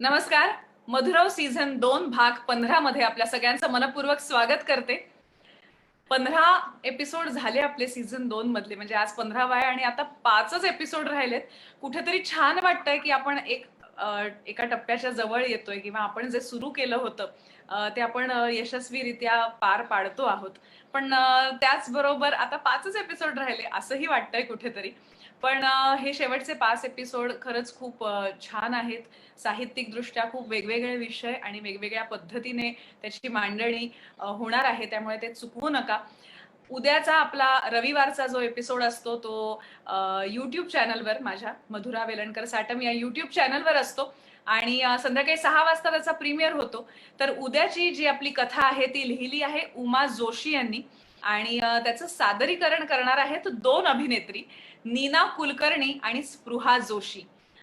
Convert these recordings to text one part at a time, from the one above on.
नमस्कार. मधुरव सीझन 2 भाग 15 मध्ये आपल्या सगळ्यांचं मनपूर्वक स्वागत करते. 15 एपिसोड झाले आपले सीझन 2 मधले, म्हणजे आज 15वा आहे आणि आता 5च एपिसोड राहिलेत. कुठेतरी छान वाटतंय की आपण एका टप्प्याच्या जवळ येतोय किंवा आपण जे सुरू केलं होतं ते आपण यशस्वीरित्या पार पाडतो आहोत. पण त्याचबरोबर आता 5च एपिसोड राहिले असंही वाटतंय कुठेतरी. पण हे शेवटचे 5 एपिसोड खरंच खूप छान आहेत. साहित्यिकदृष्ट्या खूप वेगवेगळे विषय आणि वेगवेगळ्या पद्धतीने त्याची मांडणी होणार आहे, त्यामुळे ते चुकवू नका. उद्याचा आपला रविवारचा जो एपिसोड असतो तो YouTube चॅनलवर, माझ्या मधुरा वेलणकर साटम या YouTube चॅनलवर असतो आणि संध्याकाळी 6 वाजता त्याचा प्रीमियर होतो. तर उद्याची जी आपली कथा आहे ती लिहिली आहे उमा जोशी यांनी आणि त्याचं सादरीकरण करणार आहेत 2 अभिनेत्री, नीना कुलकर्णी आणि स्पृहा जोशी.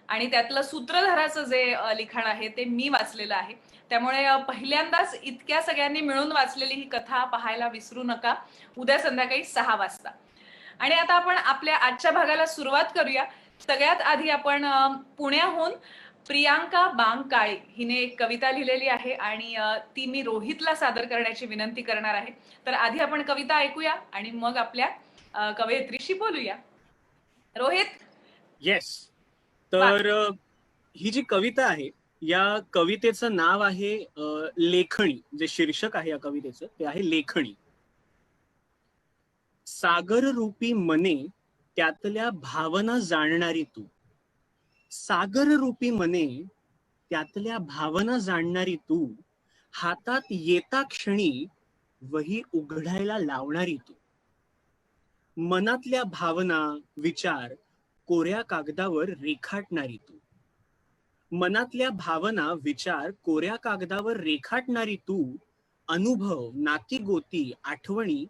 आणि त्यातलं सूत्रधाराचं जे लिखाण आहे ते मी वाचलेलं आहे. त्यामुळे पहिल्यांदाच इतक्या सगळ्यांनी मिळून वाचलेली ही कथा पाहायला विसरू नका, उद्या संध्याकाळी 6 वाजता. आणि आता आपण आपल्या आजच्या भागाला सुरुवात करूया. सगळ्यात आधी आपण पुण्याहून प्रियांका बांकाळे हिने एक कविता लिहिलेली आहे आणि ती मी रोहितला सादर करण्याची विनंती करणार आहे. तर आधी आपण कविता ऐकूया आणि मग आपल्या कवयित्रीशी बोलूया. रोहित. येस. तर ही जी कविता आहे, या कवितेचं नाव आहे लेखणी. जे शीर्षक आहे या कवितेचं ते आहे लेखणी. सागर रूपी मने त्यातल्या भावना जाणणारी तू. सागर रूपी मने त्यातल्या भावना जाणणारी तू. हातात येता क्षणी वही उघडायला लावणारी तू. मनातल्या भावना विचार कोऱ्या कागदावर रेखाटणारी तू. मनातल्या भावना विचार कोऱ्या कागदावर रेखाटणारी तू. अनुभव नाती गोती आठवणी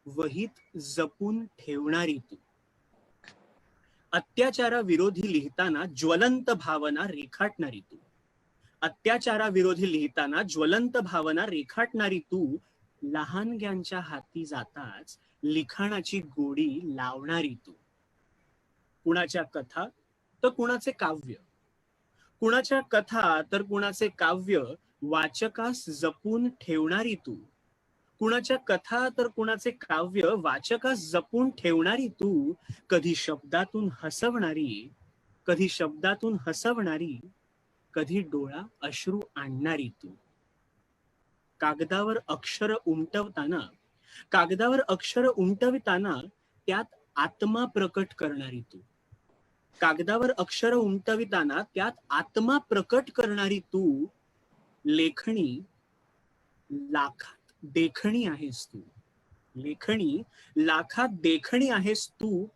वहीत जपून ठेवणारी तू. अत्याचाराविरोधी लिहिताना ज्वलंत भावना रेखाटणारी तू. अत्याचाराविरोधी लिहिताना ज्वलंत भावना रेखाटणारी तू. लहानग्यांच्या हाती जाताच लिखाणाची गोडी लावणारी तू. कुणाच्या कथा तर कुणाचे काव्य, कुणाच्या कथा तर कुणाचे काव्य वाचकास जपून ठेवणारी तू. कुणाच्या कथा तर कुणाचे काव्य वाचकास जपून ठेवणारी तू. कधी शब्दातून हसवणारी, कधी शब्दातून हसवणारी, कधी डोळा अश्रू आणणारी तू. कागदावर अक्षर उमटवताना, कागदावर अक्षर उमटविताना त्यात आत्मा प्रकट करणारी तू. कागदावर अक्षर उमटविताना त्यात आत्मा प्रकट करणारी तू. लेखणी लाखात देखणी आहेस तू. लेखणी लाखात देखणी आहेस तू.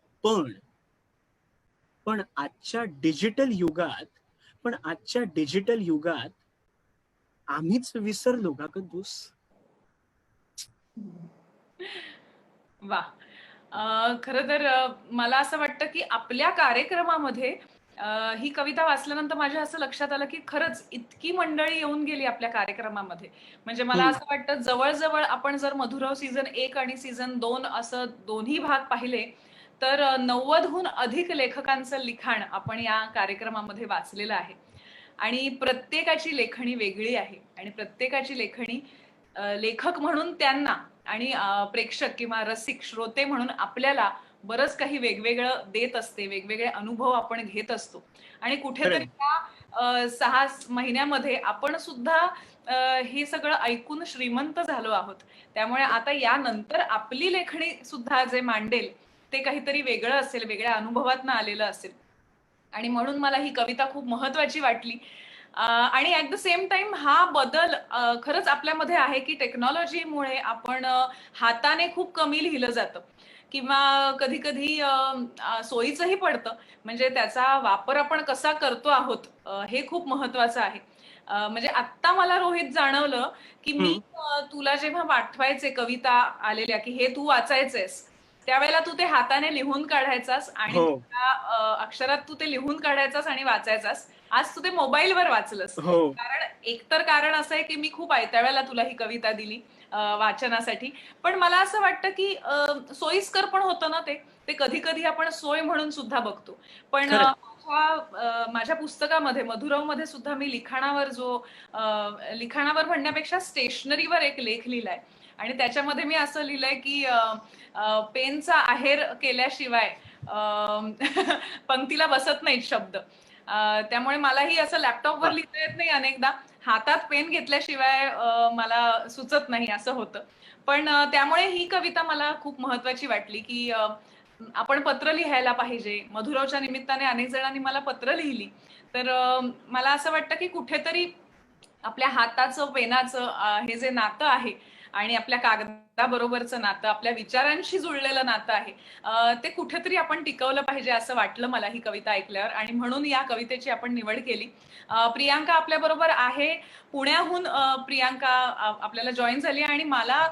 पण आजच्या डिजिटल युगात आम्हीच विसरलो का कधूस. वा. खरं तर मला असं वाटतं की आपल्या कार्यक्रमामध्ये ही कविता वाचल्यानंतर माझ्या असं लक्षात आलं की खरंच इतकी मंडळी येऊन गेली आपल्या कार्यक्रमामध्ये. म्हणजे मला असं वाटतं जवळजवळ आपण जर मधुरव सीझन 1 आणि सीझन 2 असं दोन्ही भाग पाहिले तर 90हून अधिक लेखकांचं लिखाण आपण या कार्यक्रमामध्ये वाचलेलं आहे. आणि प्रत्येकाची लेखणी वेगळी आहे आणि प्रत्येकाची लेखणी लेखक म्हणून त्यांना आणि प्रेक्षक किंवा रसिक श्रोते म्हणून आपल्याला बरंच काही वेगवेगळं देत असते, वेगवेगळे अनुभव आपण घेत असतो. आणि कुठेतरी त्या 6 महिन्यामध्ये आपण सुद्धा हे सगळं ऐकून श्रीमंत झालो आहोत. त्यामुळे आता यानंतर आपली लेखणी सुद्धा जे मांडेल ते काहीतरी वेगळं असेल, वेगळ्या अनुभवातनं आलेलं असेल. आणि म्हणून मला ही कविता खूप महत्वाची वाटली. आणि ऍट द सेम टाइम हा बदल खरंच आपल्यामध्ये आहे की टेक्नॉलॉजीमुळे आपण हाताने खूप कमी लिहिलं जातं किंवा कधी कधी सोयीचंही पडतं. म्हणजे त्याचा वापर आपण कसा करतो आहोत हे खूप महत्वाचं आहे. म्हणजे आत्ता मला रोहित जाणवलं की मी तुला जेव्हा पाठवायचे कविता आलेल्या की हे तू वाचायचेस, त्यावेळेला तू ते हाताने लिहून काढायचास आणि अक्षरात तू ते लिहून काढायचास आणि वाचायचास. आज तू ते मोबाईलवर वाचलंस. कारण एकतर कारण असं आहे की मी खूप आयत्या वेळेला तुला ही कविता दिली वाचनासाठी. पण मला असं वाटतं की सोयीस्कर पण होतं ना ते कधी कधी आपण सोय म्हणून सुद्धा बघतो. पण माझ्या माझ्या पुस्तकामध्ये मधुरावमध्ये सुद्धा मी लिखाणावर म्हणण्यापेक्षा स्टेशनरीवर एक लेख लिहिलाय आणि त्याच्यामध्ये मी असं लिहिलंय की पेनचा आहेर केल्याशिवाय पंक्तीला बसत नाहीत शब्द. त्यामुळे मलाही असं लॅपटॉपवर वा. लिहिता येत नाही अनेकदा. हातात पेन घेतल्याशिवाय मला सुचत नाही असं होतं. पण त्यामुळे ही कविता मला खूप महत्वाची वाटली की आपण पत्र लिहायला पाहिजे. मधुरावच्या निमित्ताने अनेक जणांनी मला पत्र लिहिली. तर मला असं वाटतं की कुठेतरी आपल्या हाताचं, पेनाचं हे जे नातं आहे आणि आपल्या कागदाबरोबरचं नातं, आपल्या विचारांशी जुळलेलं नातं आहे, ते कुठेतरी आपण टिकवलं पाहिजे असं वाटलं मला ही कविता ऐकल्यावर आणि म्हणून या कवितेची आपण निवड केली. प्रियांका आपल्याबरोबर आहे. पुण्याहून प्रियांका आपल्याला जॉईन झाली आणि मला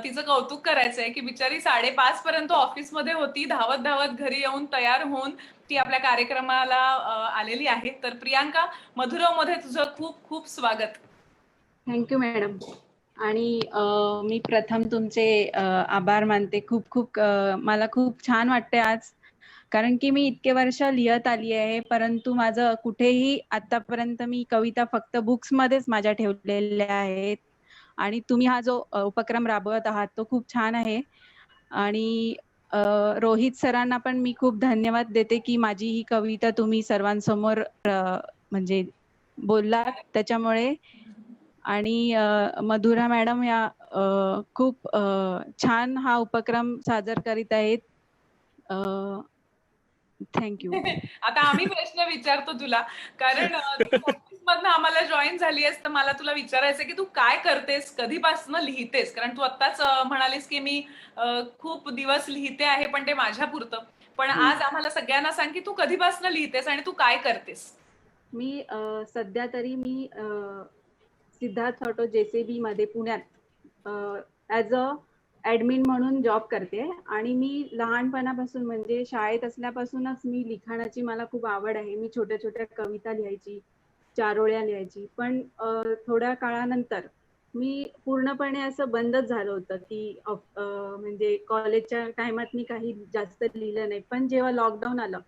तिचं कौतुक करायचंय की बिचारी 5:30 पर्यंत ऑफिसमध्ये होती. धावत-धावत घरी येऊन तयार होऊन ती आपल्या कार्यक्रमाला आलेली आहे. तर प्रियांका, मधुरावमध्ये तुझं खूप खूप स्वागत. Thank you madam. आणि मी प्रथम तुमचे आभार मानते. खूप खूप मला खूप छान वाटते आज, कारण की मी इतके वर्ष लिहत आली आहे, परंतु माझं कुठेही आतापर्यंत मी कविता फक्त बुक्समध्येच माझ्या ठेवलेल्या आहेत. आणि तुम्ही हा जो उपक्रम राबवत आहात तो खूप छान आहे. आणि रोहित सरांना पण मी खूप धन्यवाद देते की माझी ही कविता तुम्ही सर्वांसमोर म्हणजे बोललात त्याच्यामुळे. आणि मधुरा मॅडम या खूप छान हा उपक्रम सादर करीत आहेत. थँक्यू. आता आम्ही प्रश्न विचारतो तुला, कारण तू ऑफिसमधनं आम्हाला जॉईन झाली आहेस, तर मला तुला विचारायचं की तू काय करतेस, कधीपासून लिहितेस? कारण तू आत्ताच म्हणालीस की मी खूप दिवस लिहिते आहे, पण ते माझ्यापुरतं. पण आज आम्हाला सगळ्यांना सांग की तू कधीपासून लिहितेस आणि तू काय करतेस? मी सध्या तरी मी सिद्धार्थ ऑटो JCB मध्ये पुण्यात ॲज अ ॲडमिन म्हणून जॉब करते. आणि मी लहानपणापासून म्हणजे शाळेत असल्यापासूनच मी लिखाणाची मला खूप आवड आहे. मी छोट्या छोट्या कविता लिहायची, चारोळ्या लिहायची. पण थोड्या काळानंतर मी पूर्णपणे असं बंदच झालं होतं की म्हणजे कॉलेजच्या टायमात मी काही जास्त लिहिलं नाही. पण जेव्हा लॉकडाऊन आलं,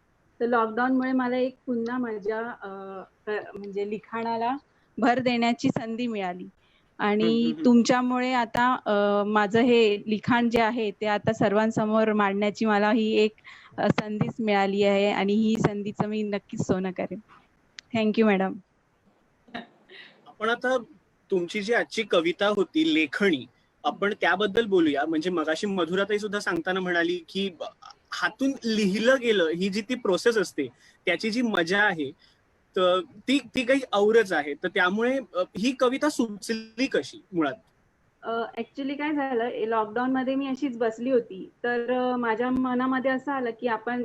तर लॉकडाऊनमुळे मला एक पुन्हा माझ्या म्हणजे लिखाणाला भर देण्याची संधी मिळाली. आणि तुमच्यामुळे आता माझं हे लिखाण जे आहे ते आता सर्वांसमोर मांडण्याची मला ही एक संधीच मिळाली आहे आणि ही संधीचं मी नक्कीच सोनं करेन. Thank you madam. आपण आता तुमची जी आजची कविता होती लेखणी, आपण त्याबद्दल बोलूया. म्हणजे मगाशी मधुराताई सुद्धा सांगताना म्हणाली की हातून लिहिलं गेलं ही जी ती प्रोसेस असते, त्याची जी मजा आहे तर ती ती काही औरच आहे. तर त्यामुळे ही कविता सुचली कशी मुळात? ऍक्च्युली काय झालं, लॉकडाऊन मध्ये मी अशीच बसली होती, तर माझ्या मनामध्ये असं आलं की आपण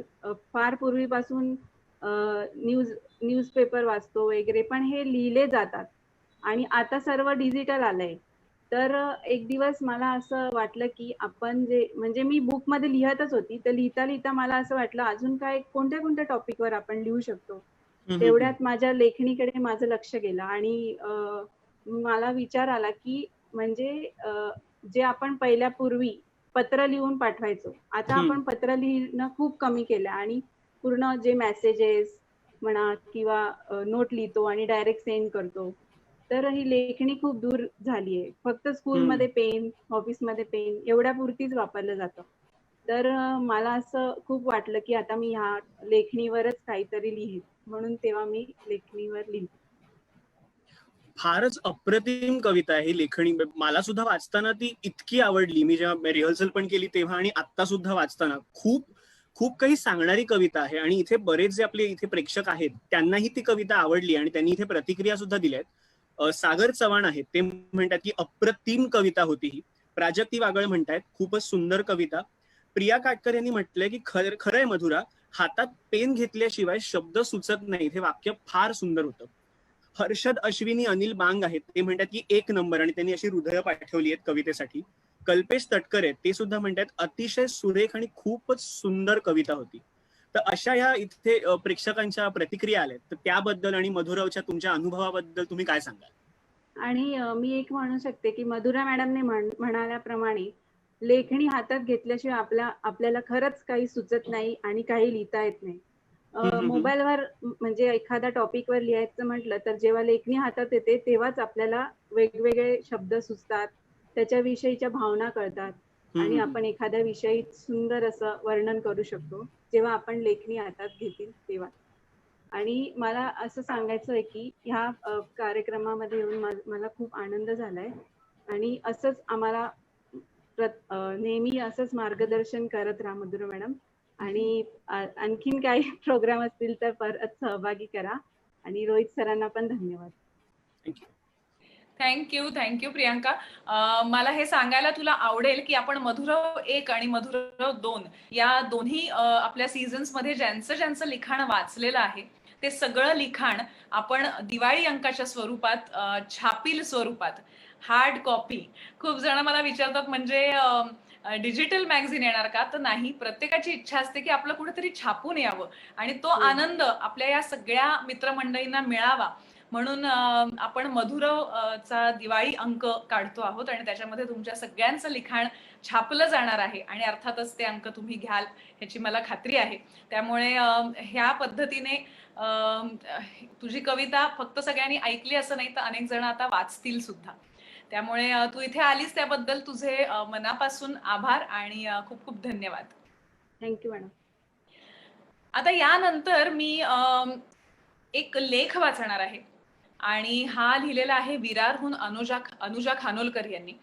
फार पूर्वीपासून न्यूजपेपर वाचतो वगैरे, पण हे लिहिले जातात आणि आता सर्व डिजिटल आलंय. तर एक दिवस मला असं वाटलं की आपण जे म्हणजे मी बुक मध्ये लिहतच होती, तर लिहिता लिहिता मला असं वाटलं अजून काय कोणत्या कोणत्या टॉपिकवर आपण लिहू शकतो. तेवढ्यात माझ्या लेखणीकडे माझं लक्ष गेलं आणि मला विचार आला की म्हणजे जे आपण पूर्वी पत्र लिहून पाठवायचो, आता आपण पत्र लिहिणं खूप कमी केलं आणि पूर्ण जे मेसेजेस म्हणा किंवा नोट लिहितो आणि डायरेक्ट सेंड करतो. तर ही लेखणी खूप दूर झालीये. फक्त स्कूलमध्ये पेन, ऑफिसमध्ये पेन एवढ्यापुरतीच वापरलं जातं. तर मला असं खूप वाटलं की आता मी ह्या लेखणीवरच काहीतरी लिहीन, म्हणून तेव्हा मी लेखणीवर लिहिली. फारच अप्रतिम कविता आहे लेखणी. मला सुद्धा वाचताना ती इतकी आवडली. मी जेव्हा रिहर्सल पण केली तेव्हा आणि आत्ता सुद्धा वाचताना खूप खूप काही सांगणारी कविता आहे. आणि इथे बरेच जे आपले इथे प्रेक्षक आहेत त्यांनाही ती कविता आवडली आणि त्यांनी इथे प्रतिक्रिया सुद्धा दिल्यात. सागर चव्हाण आहेत, ते म्हणतात की अप्रतिम कविता होती ही. प्राजक्ती वागळ म्हणतायत खूपच सुंदर कविता. प्रिया काटकर यांनी म्हटलंय की खरंय मधुरा, हातात पेन घेतल्याशिवाय शब्द सुचत नाहीत. हे वाक्य फार सुंदर होतं. हर्षद अश्विनी अनिल बांग आहेत, ते म्हणतात की एक नंबर, आणि त्यांनी अशी हृदय पाठवली आहेत कवितेसाठी. कल्पेश तटकर आहेत, ते सुद्धा म्हणतात अतिशय सुरेख आणि खूपच सुंदर कविता होती. तर अशा ह्या इथे प्रेक्षकांच्या प्रतिक्रिया आल्यात, तर त्याबद्दल आणि मधुरावच्या तुमच्या अनुभवाबद्दल तुम्ही काय सांगाल? आणि मी एक म्हणू शकते की मधुरा मॅडमने म्हणाल्याप्रमाणे लेखणी हातात घेतल्याशिवाय आपल्याला खरंच काही सुचत नाही आणि काही लिहिता येत नाही. मोबाईलवर म्हणजे एखाद्या टॉपिकवर लिहायचं म्हटलं तर जेव्हा लेखणी हातात येते तेव्हाच आपल्याला वेगवेगळे शब्द सुचतात, त्याच्याविषयीच्या भावना कळतात आणि आपण एखाद्या विषयी सुंदर असं वर्णन करू शकतो जेव्हा आपण लेखणी हातात घेतील तेव्हा. आणि मला असं सांगायचं आहे की ह्या कार्यक्रमामध्ये येऊन मला खूप आनंद झालाय आणि असंच आम्हाला नेहमी असंच मार्गदर्शन करत राहा मधुरा मॅडम. आणि आणखीन काही प्रोग्राम असतील तर परत सहभागी करा. आणि रोहित सरांना पण धन्यवाद. थँक्यू प्रियांका. मला हे सांगायला तुला आवडेल की आपण मधुरव 1 आणि मधुरव 2 या दोन्ही आपल्या सीझन्स मध्ये ज्यांचं लिखाण वाचलेलं आहे ते सगळं लिखाण आपण दिवाळी अंकाच्या स्वरूपात छापील स्वरूपात हार्ड कॉपी. खूप जण मला विचारतात म्हणजे डिजिटल मॅगझिन येणार का? तर नाही, प्रत्येकाची इच्छा असते की आपलं कुठेतरी छापून यावं आणि तो आनंद आपल्या या सगळ्या मित्रमंडळींना मिळावा म्हणून आपण मधुरवचा दिवाळी अंक काढतो आहोत आणि त्याच्यामध्ये तुमच्या सगळ्यांचं लिखाण छापलं जाणार आहे आणि अर्थातच ते अंक तुम्ही घ्याल ह्याची मला खात्री आहे. त्यामुळे ह्या पद्धतीने तुझी कविता फक्त सगळ्यांनी ऐकली असं नाही तर अनेक जण आता वाचतील सुद्धा. त्यामुळे तू इथे आलीस त्याबद्दल तुझे मनापासून आभार आणि खूप खूप धन्यवाद. Thank you madam. आता यानंतर मी एक लेख वाचणार आहे आणि हा लिहिलेला आहे विरारहून अनुजा खानोलकर यांनी.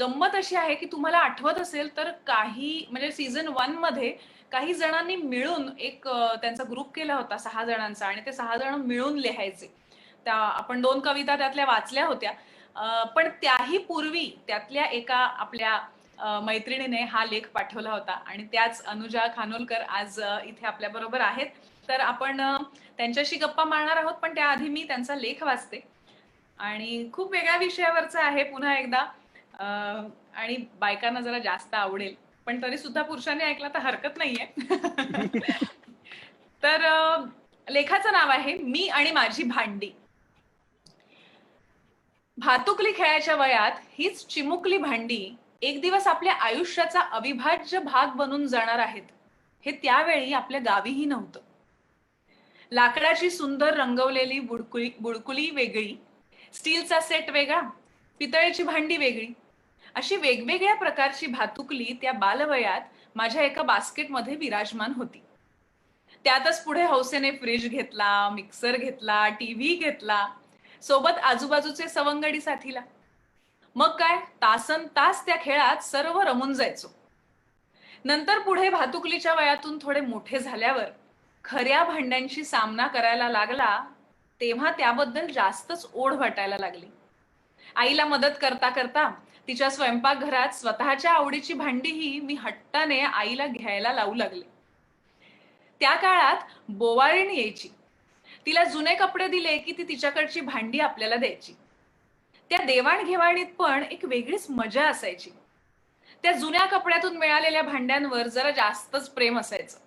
गंमत अशी आहे की तुम्हाला आठवत असेल तर काही म्हणजे सीझन 1 मध्ये काही जणांनी मिळून एक त्यांचा ग्रुप केला होता 6 जणांचा आणि ते 6 जण मिळून लिहायचे. त्या आपण 2 कविता त्यातल्या वाचल्या होत्या. पण त्याही पूर्वी त्यातल्या एका आपल्या मैत्रिणीने हा लेख पाठवला होता आणि त्याच अनुजा खानोलकर आज इथे आपल्या बरोबर आहेत. तर आपण त्यांच्याशी गप्पा मारणार आहोत पण त्याआधी मी त्यांचा लेख वाचते आणि खूप वेगळ्या विषयावरचा आहे पुन्हा एकदा आणि बायकांना जरा जास्त आवडेल पण तरी सुद्धा पुरुषांनी ऐकला तर हरकत नाहीये. तर लेखाचं नाव आहे मी आणि माझी भांडी. भातुकली खेळायच्या वयात हीच चिमुकली भांडी एक दिवस आपल्या आयुष्याचा अविभाज्य भाग बनून जाणार आहेत हे त्यावेळी आपल्या गावीही नव्हतं. लाकडाची सुंदर रंगवलेली बुडकुली वेगळी, स्टीलचा सेट वेगळा, पितळेची भांडी वेगळी, अशी वेगवेगळ्या प्रकारची भातुकली त्या बालवयात माझ्या एका बास्केटमध्ये विराजमान होती. त्यातच पुढे हौसेने फ्रीज घेतला, मिक्सर घेतला, टीव्ही घेतला, सोबत आजूबाजूचे सवंगडी साथीला. मग काय तासन तास त्या खेळात सर्व रमून जायचो. नंतर पुढे भातुकलीच्या वयातून थोडे मोठे झाल्यावर खऱ्या भांड्यांशी सामना करायला लागला तेव्हा त्याबद्दल जास्तच ओढ वाटायला लागली. आईला मदत करता करता तिच्या स्वयंपाकघरात स्वतःच्या आवडीची भांडीही मी हट्टाने आईला घ्यायला लावू लागले. त्या काळात बोवारीण यायची. तिला जुने कपडे दिले की ती तिच्याकडची भांडी आपल्याला द्यायची. त्या देवाणघेवाणीत पण एक वेगळीच मजा असायची. त्या जुन्या कपड्यातून मिळालेल्या भांड्यांवर जरा जास्तच प्रेम असायचं.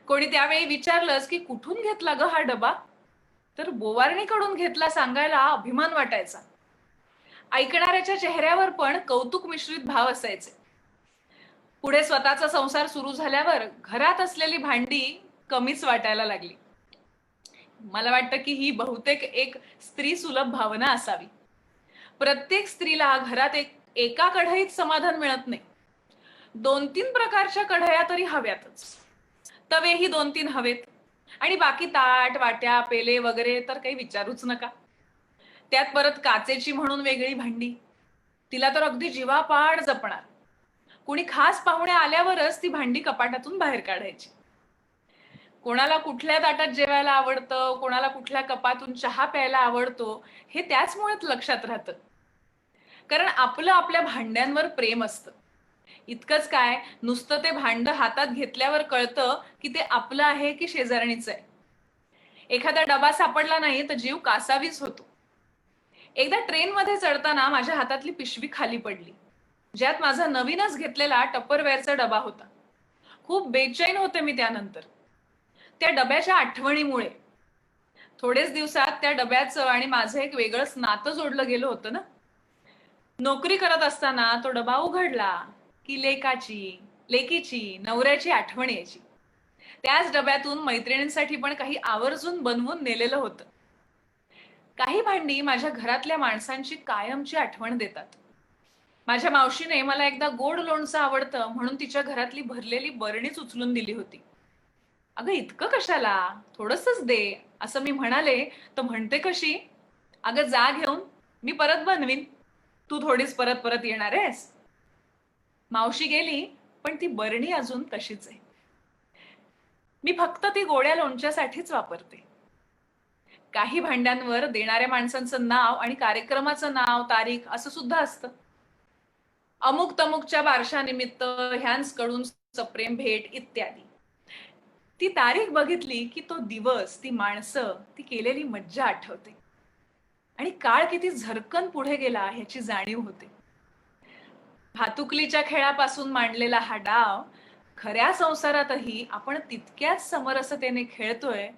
कोणी त्यावेळी विचारलंच की कुठून घेतला ग हा डबा, तर बोवारणीकडून घेतला सांगायला अभिमान वाटायचा. ऐकणाऱ्याच्या चेहऱ्यावर पण कौतुक मिश्रित भाव असायचे. पुढे स्वतःचा संसार सुरू झाल्यावर घरात असलेली भांडी कमीच वाटायला लागली. मला वाटतं की ही बहुतेक एक स्त्री सुलभ भावना असावी. प्रत्येक स्त्रीला घरात एका कढईत समाधान मिळत नाही. 2-3 प्रकारच्या कढया तरी हव्यातच. तवेही 2-3 हवेत आणि बाकी ताट वाट्या पेले वगैरे तर काही विचारूच नका. त्यात परत काचेची म्हणून वेगळी भांडी, तिला तर अगदी जीवापाड जपणार. कोणी खास पाहुणे आल्यावरच ती भांडी कपाटातून बाहेर काढायची. कोणाला कुठल्या ताटात जेवायला आवडतं, कोणाला कुठल्या कपातून चहा प्यायला आवडतो हे त्याचमुळेच लक्षात राहतं. कारण आपलं आपल्या भांड्यांवर प्रेम असतं. इतकंच काय, नुसतं ते भांड हातात घेतल्यावर कळतं की ते आपलं आहे की शेजारणीचं आहे. एखादा डबा सापडला नाही तर जीव कासावीस होतो. एकदा ट्रेनमध्ये चढताना माझ्या हातातली पिशवी खाली पडली ज्यात माझा नवीनच घेतलेला टप्परवेअरचा डबा होता. खूप बेचैन होते मी त्यानंतर, त्या डब्याच्या आठवणीमुळे. थोडेच दिवसात त्या डब्याचं आणि माझं एक वेगळंच नातं जोडलं गेलं होतं ना. नोकरी करत असताना तो डबा उघडला की लेकीची, नवऱ्याची आठवण यायची. त्याच डब्यातून मैत्रिणींसाठी पण काही आवर्जून बनवून नेलेलं होतं. काही भांडी माझ्या घरातल्या माणसांची कायमची आठवण देतात. माझ्या मावशीने मला एकदा गोड लोणचं आवडतं म्हणून तिच्या घरातली भरलेली बरणीच उचलून दिली होती. अगं इतकं कशाला, थोडंसंच दे, असं मी म्हणाले तर म्हणते कशी, अगं जा घेऊन, मी परत बनवीन, तू थोडीच परत परत येणार आहेस. मावशी गेली पण ती बरणी अजून तशीच आहे. मी फक्त ती गोड्या लोणच्यासाठीच वापरते. काही भांड्यांवर देणाऱ्या माणसांचं नाव आणि कार्यक्रमाचं नाव, तारीख असं सुद्धा असतं. अमुक तमुकच्या बारशानिमित्त ह्यांकडून सप्रेम भेट इत्यादी. ती तारीख बघितली की तो दिवस, ती माणसं, ती केलेली मज्जा आठवते आणि काळ किती झरकन पुढे गेला ह्याची जाणीव होते. भातुकलीच्या खेळापासून मांडलेला हा डाव खऱ्या संसारातही आपण तितक्याच समरसतेने खेळतोय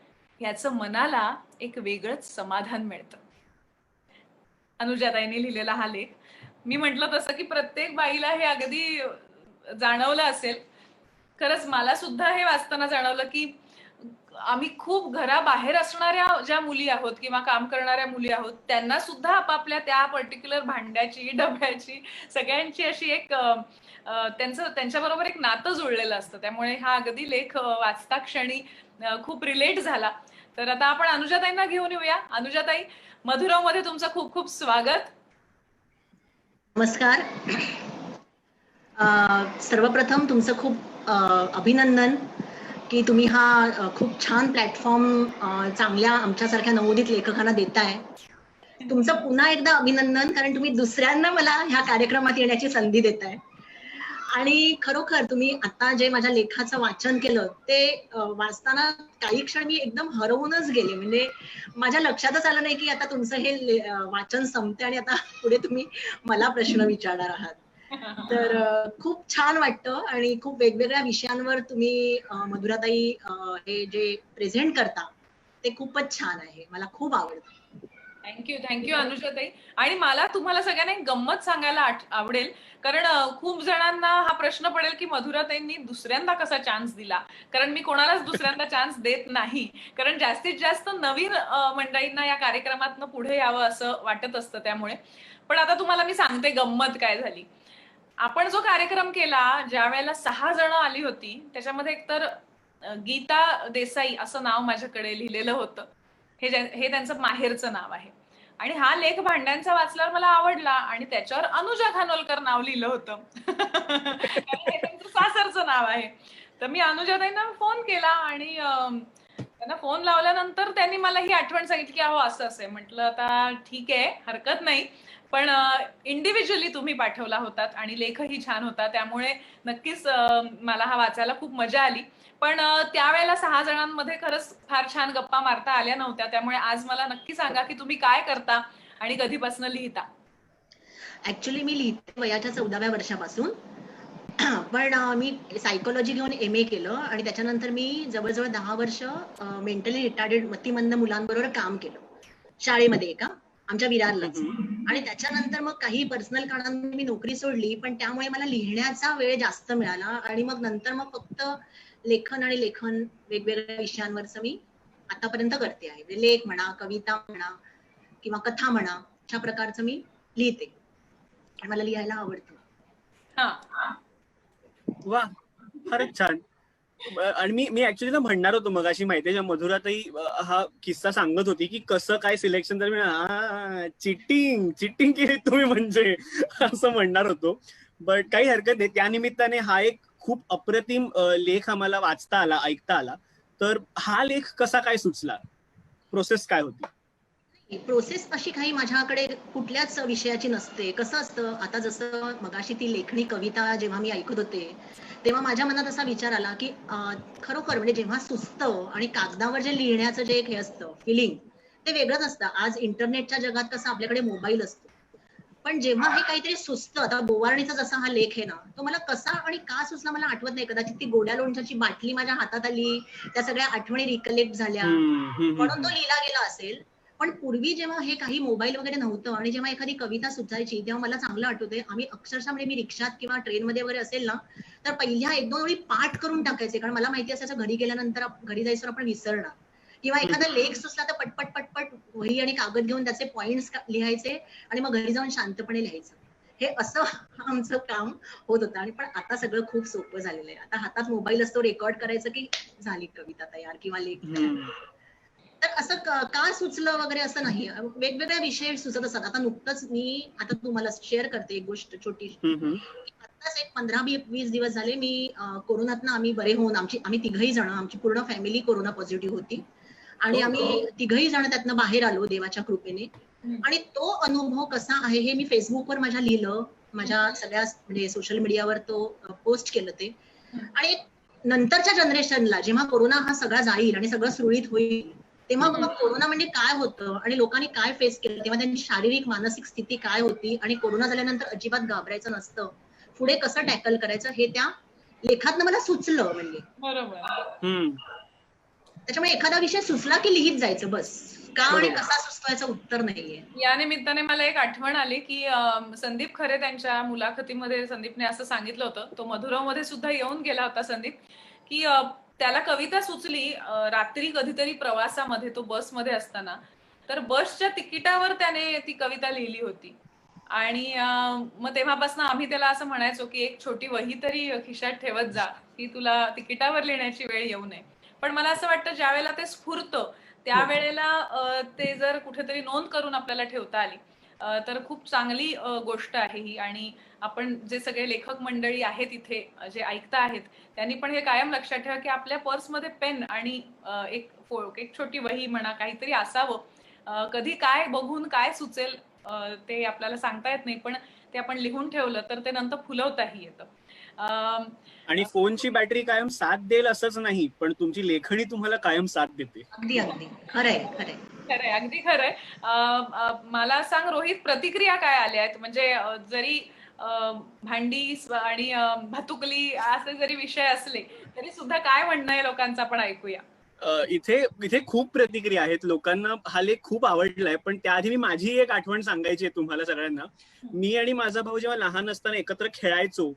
याचं मनाला एक वेगळंच समाधान मिळतं. अनुजाताईंनी लिहिलेला हा लेख, मी म्हटलं तसं की प्रत्येक बाईला हे अगदी जाणवलं असेल. खरंच मला सुद्धा हे वाचताना जाणवलं की आम्ही खूप घराबाहेर असणाऱ्या ज्या मुली आहोत किंवा काम करणाऱ्या मुली आहोत त्यांना सुद्धा आपापल्या त्या पर्टिक्युलर भांड्याची, डब्याची, सगळ्यांची अशी एक त्यांच्याबरोबर एक नातं जुळलेलं असतं. त्यामुळे हा अगदी लेख वाचता क्षणी खूप रिलेट झाला. तर आता आपण अनुजाताईंना घेऊन येऊया. अनुजाताई, मधुराव मध्ये तुमचं खूप खूप स्वागत. नमस्कार. सर्वप्रथम तुमचं खूप अभिनंदन की तुम्ही हा खूप छान प्लॅटफॉर्म चांगल्या आमच्यासारख्या नवोदित लेखकांना देताय. तुमचं पुन्हा एकदा अभिनंदन, कारण तुम्ही दुसऱ्यांना मला ह्या कार्यक्रमात येण्याची संधी देताय. आणि खरोखर तुम्ही आता जे माझ्या लेखाचं वाचन केलं ते वाचताना काही क्षण मी एकदम हरवूनच गेले. म्हणजे माझ्या लक्षातच आलं नाही की आता तुमचं हे वाचन संपते आणि आता पुढे तुम्ही मला प्रश्न विचारणार आहात. तर खूप छान वाटतं आणि खूप वेगवेगळ्या विषयांवर तुम्ही मधुराताई हे जे प्रेझेंट करता ते खूपच छान आहे. मला खूप आवडतं. थँक्यू अनुजाताई. आणि मला तुम्हाला सगळ्यांना एक गंमत सांगायला आवडेल, कारण खूप जणांना हा प्रश्न पडेल की मधुराताईंनी दुसऱ्यांदा कसा चान्स दिला. कारण मी कोणालाच दुसऱ्यांदा चान्स देत नाही, कारण जास्तीत जास्त नवीन मंडळींना या कार्यक्रमातनं पुढे यावं असं वाटत असतं. त्यामुळे पण आता तुम्हाला मी सांगते गंमत काय झाली. आपण जो कार्यक्रम केला, ज्या वेळेला 6 जण आली होती, त्याच्यामध्ये एकतर गीता देसाई असं नाव माझ्याकडे लिहिलेलं होतं. हे त्यांचं माहेरचं नाव आहे. आणि हा लेख भांड्यांचा वाचल्यावर मला आवडला आणि त्याच्यावर अनुजा खानोलकर नाव लिहिलं होतं. हे त्यांचं सासरचं नाव आहे. तर मी अनुजाताईंना फोन केला आणि त्यांना फोन लावल्यानंतर त्यांनी मला ही आठवण सांगितली की अहो असं असं आहे. म्हटलं आता ठीक आहे, हरकत नाही, पण इंडिव्हिज्युअली तुम्ही पाठवला होतात आणि लेखही छान होता, त्यामुळे नक्कीच मला हा वाचायला खूप मजा आली. पण त्यावेळेला 6 जणांमध्ये खरंच फार छान गप्पा मारता आल्या नव्हत्या. त्यामुळे आज मला नक्की सांगा की तुम्ही काय करता आणि कधीपासून लिहिता. ऍक्च्युली मी लिहिते वयाच्या 14व्या वर्षापासून. पण मी सायकोलॉजी घेऊन MA केलं आणि त्याच्यानंतर मी जवळजवळ 10 वर्ष मेंटली रिटार्डेड मतिमंद मुलांबरोबर काम केलं शाळेमध्ये एका आमच्या विरारलाच. आणि त्याच्यानंतर मग काही पर्सनल कारणांनी मी नोकरी सोडली, पण त्यामुळे मला लिहिण्याचा वेळ जास्त मिळाला आणि मग नंतर मग फक्त लेखन आणि लेखन वेगवेगळ्या विषयांवरचं मी आतापर्यंत करते आहे. म्हणजे लेख म्हणा, कविता म्हणा किंवा कथा म्हणा, अशा प्रकारचं मी लिहिते आणि मला लिहायला आवडतं. वा, फारच छान. आणि मी ऍक्च्युली ना म्हणणार होतो मग अशी माहिती आहे, मधुराताई हा किस्सा सांगत होती की कसं काय सिलेक्शन, तर मी चिटिंग केली तुम्ही म्हणजे असं म्हणणार होतो. बट काही हरकत नाही. त्यानिमित्ताने हा एक खूप अप्रतिम लेख आम्हाला वाचता आला, ऐकता आला. तर हा लेख कसा काय सुचला, प्रोसेस काय होती? प्रोसेस अशी काही माझ्याकडे कुठल्याच विषयाची नसते. कसं असतं, आता जसं मगाशी ती लेखणी कविता जेव्हा मी ऐकत होते तेव्हा माझ्या मनात असा विचार आला की खरोखर म्हणजे जेव्हा सुचतं आणि कागदावर जे लिहिण्याचं जे एक हे असतं फिलिंग ते वेगळंच असतं. आज इंटरनेटच्या जगात कसं आपल्याकडे मोबाईल असतो, पण जेव्हा हे काहीतरी सुचतं, आता बोवारणीचा जसा हा लेख आहे ना, तो मला कसा आणि का सुचला मला आठवत नाही. कदाचित ती गोड्या लोणच्याची बाटली माझ्या हातात आली, त्या सगळ्या आठवणी रिकलेक्ट झाल्या म्हणून तो लिहिला गेला असेल. पण पूर्वी जेव्हा हे काही मोबाईल वगैरे नव्हतं आणि जेव्हा एखादी कविता सुचायची तेव्हा मला चांगलं आठवतंय, आम्ही अक्षरशः म्हणजे मी रिक्षात किंवा ट्रेनमध्ये वगैरे असेल ना, तर पहिल्या 1-2 ओळी पाठ करून टाकायचे, कारण मला माहिती असायचं घरी गेल्यानंतर घरी जायचं आपण विसरणार, किंवा एखादा लेख सुचला तर पटपट पटपट वही आणि कागद घेऊन त्याचे पॉइंट्स लिहायचे आणि मग घरी जाऊन शांतपणे लिहायचं. हे असं आमचं काम होत होतं. आणि पण आता सगळं खूप सोपं झालेलं आहे. आता हातात मोबाईल असतो, रेकॉर्ड करायचं की झाली कविता तयार किंवा लेख तयार. तर असं का सुचलं वगैरे असं नाही. वेगवेगळे विषय सुचत असतात. आता नुकतंच मी आता तुम्हाला शेअर करते एक गोष्ट छोटी. आताच एक 15-20 दिवस झाले मी कोरोनातनं आम्ही बरे होऊन आम्ही तिघही जण, आमची पूर्ण फॅमिली कोरोना पॉझिटिव्ह होती आणि आम्ही तिघही जण त्यातनं बाहेर आलो देवाच्या कृपेने. आणि तो अनुभव कसा आहे हे मी फेसबुकवर माझ्या लिहिलं, माझ्या सगळ्या म्हणजे सोशल मीडियावर तो पोस्ट केलं ते. आणि नंतरच्या जनरेशनला जेव्हा कोरोना हा सगळा जाईल आणि सगळं सुरळीत होईल तेव्हा मग कोरोना म्हणजे काय होतं आणि लोकांनी काय फेस केलं, तेव्हा त्यांची शारीरिक मानसिक स्थिती काय होती आणि कोरोना झाल्यानंतर अजिबात घाबरायचं नसतं, पुढे कसं टॅकल करायचं हे त्या लेखातनं मला सुचलं. म्हणजे बरोबर. त्याच्यामुळे एखादा विषय सुचला की लिहित जायचं बस. का आणि कसा सुचतो याचं उत्तर नाहीये. या निमित्ताने मला एक आठवण आली की संदीप खरे त्यांच्या मुलाखतीमध्ये संदीपने असं सांगितलं होतं, तो मधुराव मध्ये सुद्धा येऊन गेला होता संदीप, की त्याला कविता सुचली रात्री कधीतरी प्रवासामध्ये, तो बसमध्ये असताना, तर बसच्या तिकिटावर त्याने ती कविता लिहिली होती. आणि मग तेव्हापासून आम्ही त्याला असं म्हणायचो की एक छोटी वही तरी खिशात ठेवत जा, की तुला तिकिटावर लिहिण्याची वेळ येऊ नये. पण मला असं वाटतं ज्या वेळेला ते स्फुरतं त्यावेळेला ते जर कुठेतरी नोंद करून आपल्याला ठेवता आली तर खूप चांगली गोष्ट आहे ही. आणि आपण जे सगळे लेखक मंडळी आहेत इथे जे ऐकता आहेत त्यांनी पण हे कायम लक्षात ठेवा की आपल्या पर्समध्ये पेन आणि एक छोटी वही म्हणा काहीतरी असावं. कधी काय बघून काय सुचेल ते आपल्याला सांगता येत नाही, पण ते आपण लिहून ठेवलं तर ते नंतर फुलवताही येतं. आणि फोनची बॅटरी कायम साथ देईल असंच नाही, पण तुमची लेखणी तुम्हाला कायम साथ देते. अगदी अगदी खरंय खरंय खरंय, अगदी खरंय. मला सांग रोहित, प्रतिक्रिया काय आल्या आहेत? म्हणजे जरी भांडी आणि भातुकली असे जरी विषय असले तरी सुद्धा काय म्हणणं आहे लोकांचं आपण ऐकूया. इथे खूप प्रतिक्रिया आहेत. लोकांना हा लेख खूप आवडलाय, पण त्याआधी मी माझी एक आठवण सांगायची आहे तुम्हाला सगळ्यांना. मी आणि माझा भाऊ जेव्हा लहान असताना एकत्र खेळायचो,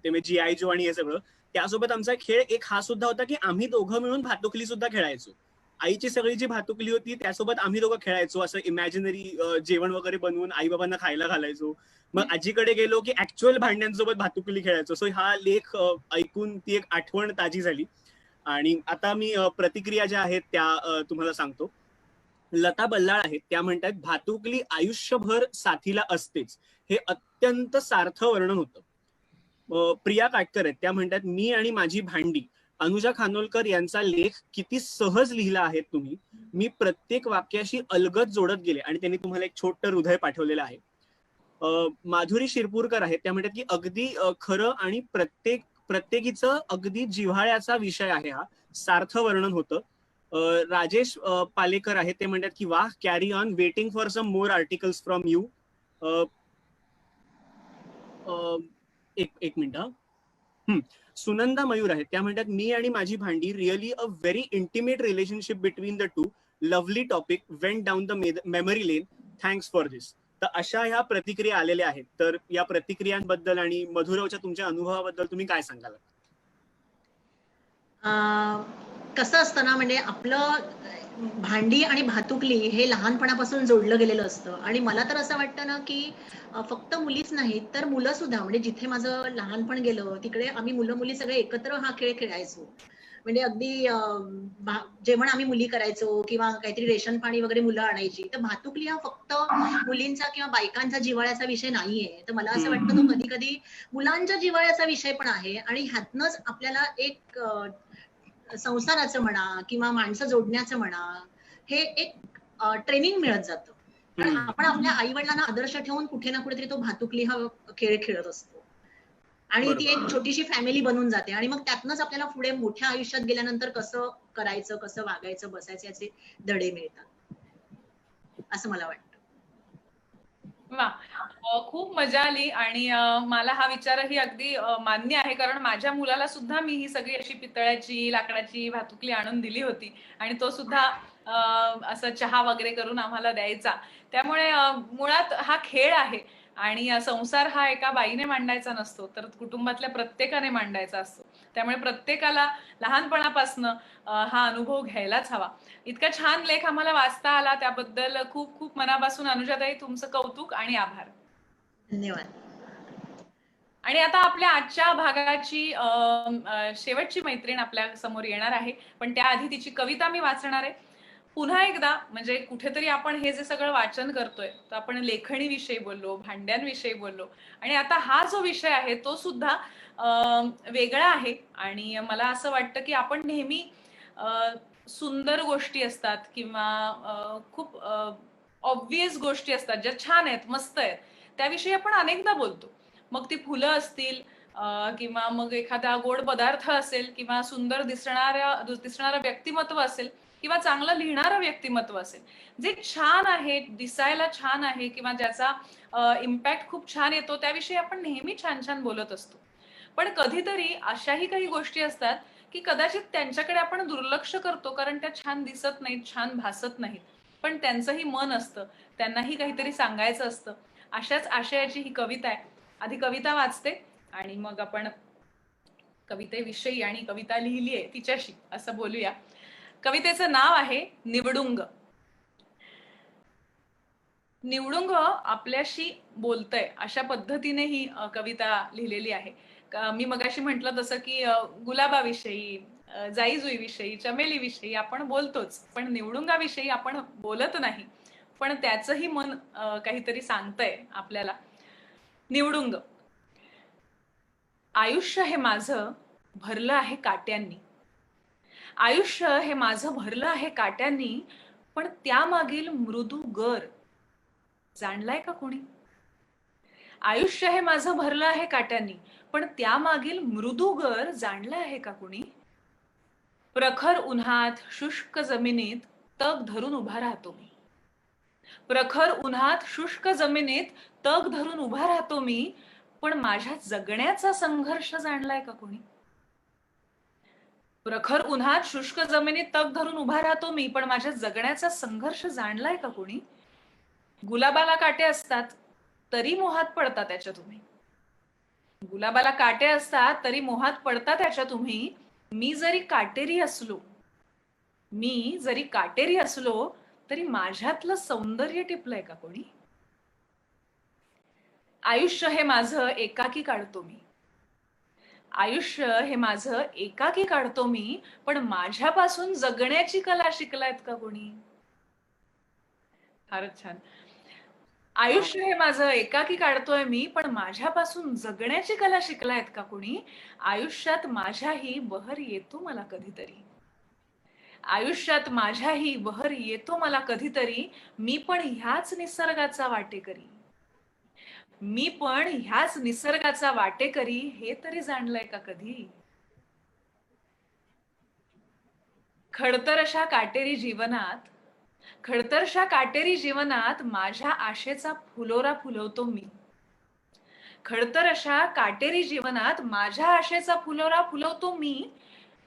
ते म्हणजे जी आय जो आणि हे सगळं, त्यासोबत आमचा खेळ एक हा सुद्धा होता की आम्ही दोघं मिळून भातुकली सुद्धा खेळायचो. आईची सगळी जी भातुकली होती त्यासोबत आम्ही दोघं खेळायचो, असं इमॅजिनरी जेवण वगैरे बनवून आई बाबांना खायला घालायचो. मग आजीकडे गेलो की ऍक्च्युअल भांड्यांसोबत भातुकली खेळायचो. सो हा लेख ऐकून ती एक आठवण ताजी झाली. आणि आता मी प्रतिक्रिया ज्या आहेत त्या तुम्हाला सांगतो. लता बल्लाळ आहेत, त्या म्हणतात भातुकली आयुष्यभर साथीला असतेच, हे अत्यंत सार्थ वर्णन होतं. प्रिया काटकर आहेत, त्या म्हणतात मी आणि माझी भांडी, अनुजा खानोलकर यांचा लेख किती सहज लिहिला आहे तुम्ही, मी प्रत्येक वाक्याशी अलगद जोडत गेले. आणि त्यांनी तुम्हाला एक छोटं हृदय पाठवलेलं आहे. माधुरी शिरपूरकर आहेत, त्या म्हणतात की अगदी खरं आणि प्रत्येकीचं अगदी जिव्हाळ्याचा विषय आहे हा, सार्थ वर्णन होतं. राजेश पालेकर आहेत, ते म्हणतात की वाह, carry on, waiting for some more articles from you. एक मिनिट. सुनंदा मयूर आहेत, त्या म्हणतात मी आणि माझी भांडी, really a very intimate relationship between the two, lovely topic, went down the memory lane, thanks for this. तर अशा ह्या प्रतिक्रिया आलेल्या आहेत. तर या प्रतिक्रियांबद्दल आणि मधुरावच्या तुमच्या अनुभवाबद्दल तुम्ही काय सांगाल? कसं असतं ना, म्हणजे आपलं भांडी आणि भातुकली हे लहानपणापासून जोडलं गेलेलं असतं. आणि मला तर असं वाटतं ना की फक्त मुलीच नाहीत तर मुलं सुद्धा, म्हणजे जिथे माझं लहानपण गेलं तिकडे आम्ही मुलं मुली सगळे एकत्र हा खेळ खेळायचो. म्हणजे अगदी जेवण आम्ही मुली करायचो किंवा काहीतरी रेशन पाणी वगैरे मुलं आणायची. तर भातुकली हा फक्त मुलींचा किंवा बायकांचा जिव्हाळ्याचा विषय नाहीये. तर मला असं वाटतं तो कधी कधी मुलांच्या जिव्हाळ्याचा विषय पण आहे. आणि ह्यातनंच आपल्याला एक संसाराचं म्हणा किंवा माणसं जोडण्याचं म्हणा, हे एक ट्रेनिंग मिळत जातं. कारण आपण आपल्या आई वडिलांना आदर्श ठेवून कुठे ना कुठेतरी तो भातुकली हा खेळ खेळत असतो. आणि ती एक छोटीशी फॅमिली बनून जाते. आणि मग त्यातनंच आपल्याला पुढे मोठ्या आयुष्यात गेल्यानंतर कसं करायचं, कसं वागायचं, बसायचं याचे धडे मिळतात, असं मला वाटतं. वा. खूप मजा आली आणि मला हा विचारही अगदी मान्य आहे, कारण माझ्या मुलाला सुद्धा मी ही सगळी अशी पितळ्याची, लाकडाची भातुकली आणून दिली होती आणि तो सुद्धा असं चहा वगैरे करून आम्हाला द्यायचा. त्यामुळे मुळात हा खेळ आहे आणि संसार हा एका बाईने मांडायचा नसतो, तर कुटुंबातल्या प्रत्येकाने मांडायचा असतो. त्यामुळे प्रत्येकाला लहानपणापासनं हा अनुभव घ्यायलाच हवा. इतका छान लेख आम्हाला वाचता आला, त्याबद्दल खूप खूप मनापासून अनुजाताई तुमचं कौतुक आणि आभार. धन्यवाद. आणि आता आपल्या आजच्या भागाची शेवटची मैत्रीण आपल्या समोर येणार आहे, पण त्याआधी तिची कविता मी वाचणार आहे. पुन्हा एकदा म्हणजे कुठेतरी आपण हे जे सगळं वाचन करतोय, तर आपण लेखणीविषयी बोललो, भांड्यांविषयी बोललो आणि आता हा जो विषय आहे तो सुद्धा वेगळा आहे. आणि मला असं वाटतं की आपण नेहमी सुंदर गोष्टी असतात किंवा खूप ऑब्वियस गोष्टी असतात ज्या छान आहेत, मस्त आहेत, त्याविषयी आपण अनेकदा बोलतो. मग ती फुलं असतील किंवा मग एखादा गोड पदार्थ असेल किंवा सुंदर दिसणारं व्यक्तिमत्व असेल किंवा चांगलं लिहिणारं व्यक्तिमत्व असेल, जे छान आहे, दिसायला छान आहे किंवा ज्याचा इम्पॅक्ट खूप छान येतो, त्याविषयी आपण नेहमी छान छान बोलत असतो. पण कधीतरी अशाही काही गोष्टी असतात की कदाचित त्यांच्याकडे आपण दुर्लक्ष करतो, कारण त्या छान दिसत नाहीत, छान भासत नाहीत, पण त्यांचंही मन असतं, त्यांनाही काहीतरी सांगायचं असतं. अशाच आशयाची ही कविता आहे. आधी कविता वाचते आणि मग आपण कवितेविषयी आणि कविता लिहिली आहे तिच्याशी असं बोलूया. कवितेचं नाव आहे निवडुंग. निवडुंग आपल्याशी बोलतंय अशा पद्धतीने ही कविता लिहिलेली आहे. मी मगाशी म्हटलं तसं की गुलाबाविषयी, जाईजुईविषयी, चमेलीविषयी आपण बोलतोच, पण निवडुंगाविषयी आपण बोलत नाही. पण त्याचंही मन काहीतरी सांगतंय आपल्याला. निवडुंग. आयुष्य हे माझं भरलं आहे काट्यांनी. आयुष्य हे माझं भरलं आहे काट्यांनी, पण त्यामागील मृदू गर जाणलाय का कोणी? आयुष्य हे माझं भरलं आहे काट्यांनी, पण त्यामागील मृदू गर जाणलं आहे का कोणी? प्रखर उन्हात शुष्क जमिनीत तग धरून उभा राहतो मी. प्रखर उन्हात शुष्क जमिनीत तग धरून उभा राहतो मी, पण माझ्या जगण्याचा संघर्ष जाणलाय का कोणी? प्रखर उन्हात शुष्क जमिनीत तग धरून उभा राहतो मी, पण माझ्या जगण्याचा संघर्ष जाणलाय का कोणी? गुलाबाला काटे असतात तरी मोहात पडता त्याच्या तुम्ही. गुलाबाला काटे असतात तरी मोहात पडता त्याच्या तुम्ही. मी जरी काटेरी असलो तरी माझ्यातलं सौंदर्य टिपलंय का कोणी? आयुष्य हे माझं एकाकी काढतो मी. आयुष्य हे माझं एकाकी काढतो मी, पण माझ्यापासून जगण्याची कला शिकलायत का कोणी? फारच छान. आयुष्य हे माझं एकाकी काढतोय मी, पण माझ्यापासून जगण्याची कला शिकलायत का कोणी? आयुष्यात माझ्याही बहर येतो मला कधीतरी. आयुष्यात माझ्याही बहर येतो मला कधीतरी. मी पण ह्याच निसर्गाचा वाटेकरी. मी पण ह्याच निसर्गाचा वाटेकरी, हे तरी जाणलंय का कधी? खडतर काटेरी जीवनात माझ्या आशेचा फुलोरा फुलवतो मी. खडतर अशा काटेरी जीवनात माझ्या आशेचा फुलोरा फुलवतो मी.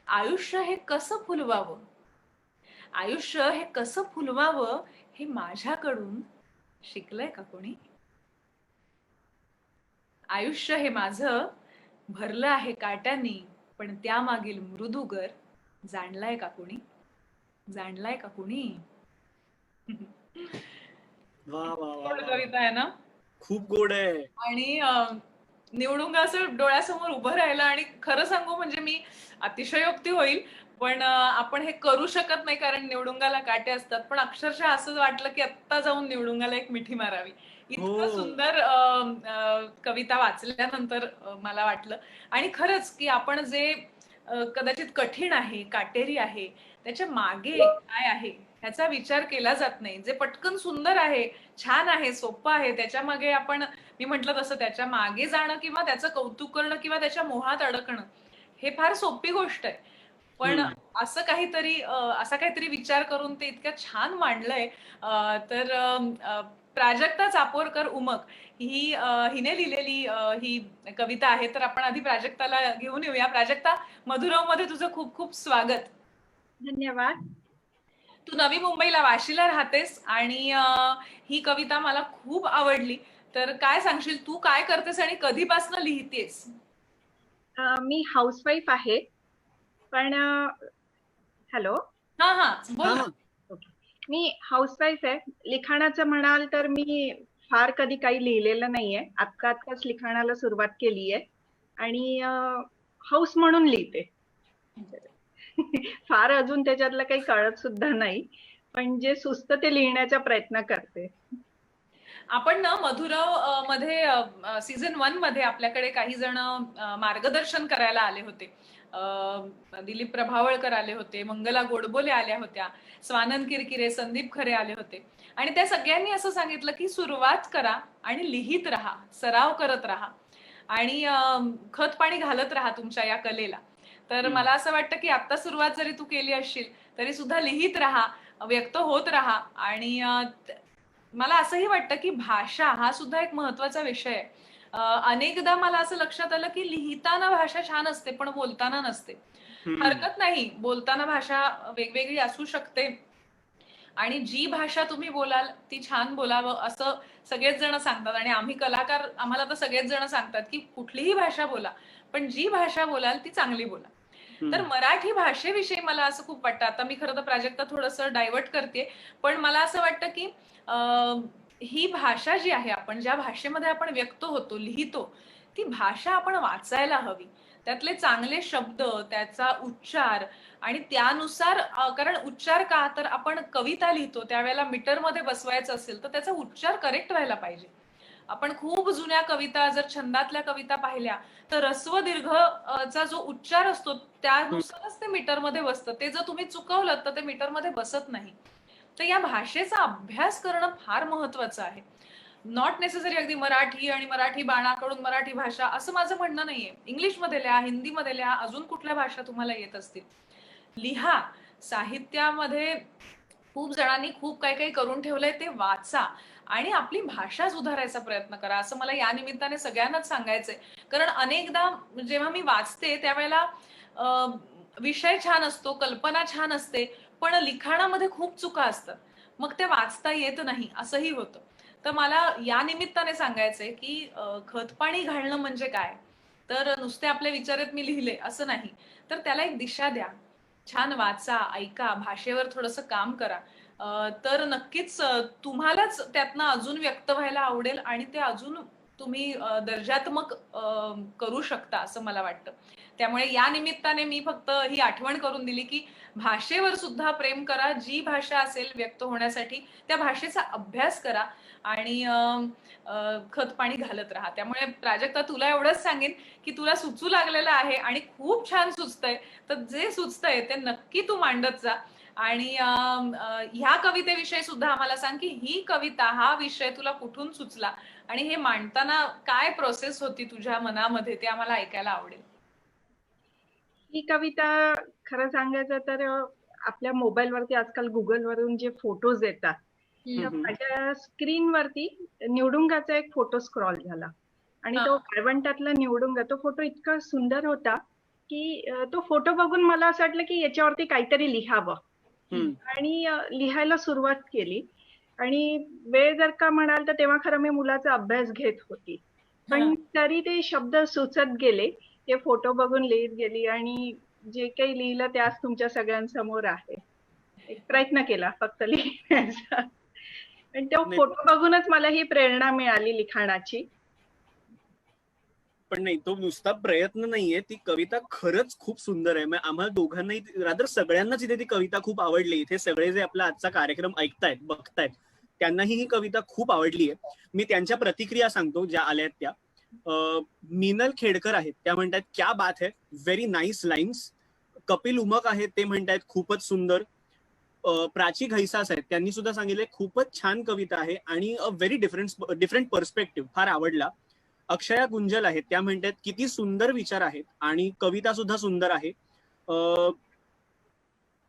आयुष्य हे कसं फुलवावं, आयुष्य हे कसं फुलवावं, हे माझ्याकडून शिकलंय का कोणी? आयुष्य हे माझं भरलं आहे काट्यांनी, पण त्यामागील मृदुगर जाणलाय का कोणी? जाणलाय का कोणी? वा वा वा गोड वा. कविता आहे ना? खूप गोड आहे. आणि निवडुंग असं डोळ्यासमोर उभं राहिलं आणि खरं सांगू म्हणजे मी अतिशयोक्ती होईल, पण आपण हे करू शकत नाही कारण निवडुंगाला काटे असतात. पण अक्षरशः असं वाटलं की आत्ता जाऊन निवडुंगाला एक मिठी मारावी. इतकं हो. सुंदर कविता वाचल्यानंतर मला वाटलं. आणि खरंच की आपण जे कदाचित कठीण आहे, काटेरी आहे, त्याच्या मागे काय आहे ह्याचा विचार केला जात नाही. जे पटकन सुंदर आहे, छान आहे, सोपं आहे, त्याच्या मागे आपण, मी म्हटलं तसं, त्याच्या मागे जाणं किंवा त्याचं कौतुक करणं किंवा त्याच्या मोहात अडकणं हे फार सोपी गोष्ट आहे. पण असा काहीतरी विचार करून ते इतक्या छान मांडलंय. तर प्राजक्ता चापोरकर उमक हिने लिहिलेली ही कविता आहे. तर आपण आधी प्राजक्ताला घेऊन येऊया. प्राजक्ता, मधुरव मध्ये तुझं खूप खूप स्वागत. धन्यवाद. तू नवी मुंबईला वाशीला राहतेस आणि ही कविता मला खूप आवडली. तर काय सांगशील, तू काय करतेस आणि कधीपासून लिहितेस? मी हाऊसवाईफ आहे, पण हॅलो, हा हा बोल हा ना. हा मी हाऊसवाईफ आहे. लिखाणाचं म्हणाल तर मी फार कधी काही लिहिलेलं नाहीये. आत्ताच लिखाणाला सुरुवात केली आहे आणि हाऊस म्हणून लिहिते. फार अजून त्याच्यातलं काही कळत सुद्धा नाही, पण जे सुचतं ते लिहिण्याचा प्रयत्न करते. आपण ना मधुरव मध्ये सीझन 1 मध्ये आपल्याकडे काही जण मार्गदर्शन करायला आले होते. दिलीप प्रभावळकर आले होते, मंगला गोडबोले आल्या होत्या, स्वानंद किरकिरे, संदीप खरे आले होते आणि त्या सगळ्यांनी असं सांगितलं की सुरुवात करा आणि लिहित राहा, सराव करत राहा आणि खत पाणी घालत राहा तुमच्या या कलेला. तर मला असं वाटतं की आता सुरुवात जरी तू केली असशील तरी सुद्धा लिहित राहा, व्यक्त होत राहा आणि मला असंही वाटतं की भाषा हा सुद्धा एक महत्वाचा विषय आहे. अनेकदा मला असं लक्षात आलं की लिहिताना भाषा छान असते पण बोलताना नसते. हरकत नाही, बोलताना भाषा वेगवेगळी असू शकते आणि जी भाषा तुम्ही बोलाल ती छान बोलावं असं सगळेच जण सांगतात आणि आम्ही कलाकार आम्हाला तर सगळेच जण सांगतात की कुठलीही भाषा बोला पण जी भाषा बोलाल ती चांगली बोला. तर मराठी भाषेविषयी मला असं खूप वाटतं, आता मी खरं तर प्राजक्ता थोडंसं डायव्हर्ट करते, पण मला असं वाटतं की ही भाषा जी आहे, आपण ज्या भाषेमध्ये आपण व्यक्त होतो, लिहितो, ती भाषा आपण वाचायला हवी. त्यातले चांगले शब्द, त्याचा उच्चार आणि त्यानुसार कारण उच्चार का तर आपण कविता लिहितो त्यावेळेला मीटरमध्ये बसवायचं असेल तर त्याचा उच्चार करेक्ट व्हायला पाहिजे. आपण खूप जुन्या कविता जर छंदातल्या कविता पाहिल्या तर ऱ्हस्व दीर्घ चा जो उच्चार असतो त्यानुसारच ते मीटरमध्ये बसतं. ते जर तुम्ही चुकवलं तर ते मीटरमध्ये बसत नाही. तर या भाषेचा अभ्यास करणं फार महत्वाचं आहे. नॉट नेसेसरी अगदी मराठी आणि मराठी बाणाकडून मराठी भाषा असं माझं म्हणणं नाहीये. इंग्लिशमध्ये लिहा, हिंदीमध्ये लिहा, अजून कुठल्या भाषा तुम्हाला येत असतील लिहा. साहित्यामध्ये खूप जणांनी खूप काही काही करून ठेवलंय ते वाचा आणि आपली भाषा सुधारायचा प्रयत्न करा असं मला या निमित्ताने सगळ्यांनाच सांगायचंय. कारण अनेकदा जेव्हा मी वाचते त्यावेळेला विषय छान असतो, कल्पना छान असते, पण लिखाणामध्ये खूप चुका असतात, मग ते वाचता येत नाही असंही होतं. तर मला या निमित्ताने सांगायचंय की खतपाणी घालणं म्हणजे काय, तर नुसते आपले विचार आहेत मी लिहिले असं नाही, तर त्याला एक दिशा द्या. छान वाचा, ऐका, भाषेवर थोडंसं काम करा. तर नक्कीच तुम्हालाच त्यातनं अजून व्यक्त व्हायला आवडेल आणि ते अजून तुम्ही दर्जात्मक करू शकता असं मला वाटतं. त्यामुळे या निमित्ताने मी फक्त ही आठवण करून दिली की भाषेवर सुद्धा प्रेम करा. जी भाषा असेल व्यक्त होण्यासाठी त्या भाषेचा अभ्यास करा आणि खतपाणी घालत राहा. त्यामुळे प्राजक्ता तुला एवढंच सांगेन की तुला सुचू लागलेलं आहे आणि खूप छान सुचतंय, तर जे सुचतंय ते नक्की तू मांडत जा. आणि ह्या कवितेविषयी सुद्धा आम्हाला सांग की ही कविता, हा विषय तुला कुठून सुचला आणि हे मांडताना काय प्रोसेस होती तुझ्या मनामध्ये ते आम्हाला ऐकायला आवडेल. ही कविता खरं सांगायचं तर आपल्या मोबाईलवरती आजकाल गुगल वरून जे फोटोज येतात, तर माझ्या स्क्रीनवरती निवडुंगाचा एक फोटो स्क्रॉल झाला आणि तो वाळवंटातला निवडुंगा, तो फोटो इतका सुंदर होता की तो फोटो बघून मला असं वाटलं की याच्यावरती काहीतरी लिहावं आणि लिहायला सुरुवात केली. आणि वेळ जर का म्हणाल तर तेव्हा खरं मी मुलाचा अभ्यास घेत होती, पण तरी ते शब्द सुचत गेले, ते फोटो बघून लिहित गेली आणि जे काही लिहिलं ते आज तुमच्या सगळ्यांसमोर आहे. एक प्रयत्न केला फक्त लिहिण्याचा आणि तो फोटो बघूनच मला ही प्रेरणा मिळाली लिखाणाची. पण नाही, तो नुसता प्रयत्न नाहीये, ती कविता खरंच खूप सुंदर आहे. आम्हाला दोघांनाही, रादर सगळ्यांनाच इथे ती कविता खूप आवडली. इथे सगळे जे आपला आजचा कार्यक्रम ऐकतायत, बघतायत, त्यांनाही ही कविता खूप आवडली आहे. मी त्यांच्या प्रतिक्रिया सांगतो ज्या आल्यात त्या. मीनल खेडकर आहेत, त्या म्हणतात क्या बात है, व्हेरी नाईस लाईन्स. कपिल उमक आहेत, ते म्हणतात खूपच सुंदर. प्राची घैसास आहेत, त्यांनी सुद्धा सांगितले खूपच छान कविता आहे आणि अ व्हेरी डिफरंट पर्स्पेक्टिव्ह, फार आवडला. अक्षया गुंजल आहेत, त्या म्हणतात किती सुंदर विचार आहेत आणि कविता सुद्धा सुंदर आहे.